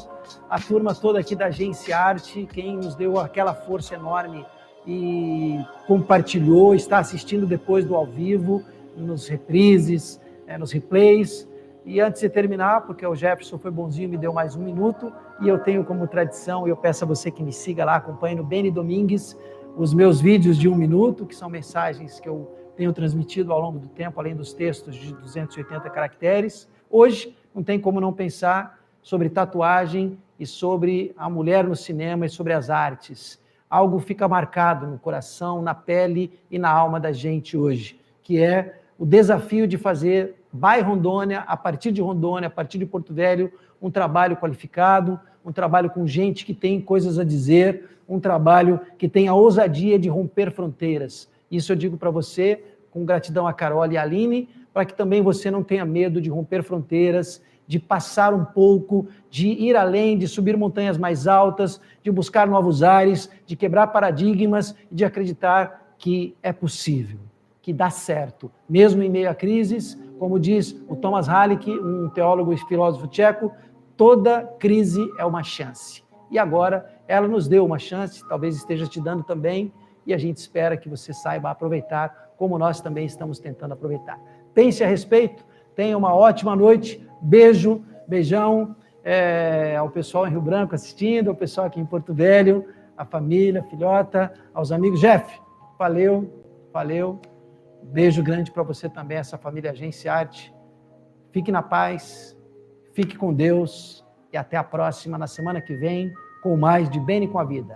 a turma toda aqui da Agência Arte, quem nos deu aquela força enorme e compartilhou, está assistindo depois do ao vivo, nos reprises, nos replays. E antes de terminar, porque o Jefferson foi bonzinho, me deu mais um minuto, e eu tenho como tradição, e eu peço a você que me siga lá, acompanhe no Beni Domingues, os meus vídeos de 1 minuto, que são mensagens que eu tenho transmitido ao longo do tempo, além dos textos de 280 caracteres. Hoje, não tem como não pensar sobre tatuagem e sobre a mulher no cinema e sobre as artes. Algo fica marcado no coração, na pele e na alma da gente hoje, que é o desafio de fazer by Rondônia, a partir de Rondônia, a partir de Porto Velho, um trabalho qualificado, um trabalho com gente que tem coisas a dizer, um trabalho que tem a ousadia de romper fronteiras. Isso eu digo para você, com gratidão a Carole e a Aline, para que também você não tenha medo de romper fronteiras, de passar um pouco, de ir além, de subir montanhas mais altas, de buscar novos ares, de quebrar paradigmas e de acreditar que é possível, que dá certo, mesmo em meio a crises. Como diz o Thomas Halleck, um teólogo e filósofo tcheco, toda crise é uma chance. E agora ela nos deu uma chance, talvez esteja te dando também, e a gente espera que você saiba aproveitar, como nós também estamos tentando aproveitar. Pense a respeito, tenha uma ótima noite, beijo, beijão ao pessoal em Rio Branco assistindo, ao pessoal aqui em Porto Velho, a família, a filhota, aos amigos. Jeff, valeu. Beijo grande para você também, essa família Agência Arte. Fique na paz, fique com Deus e até a próxima, na semana que vem, com mais de Bem com a Vida.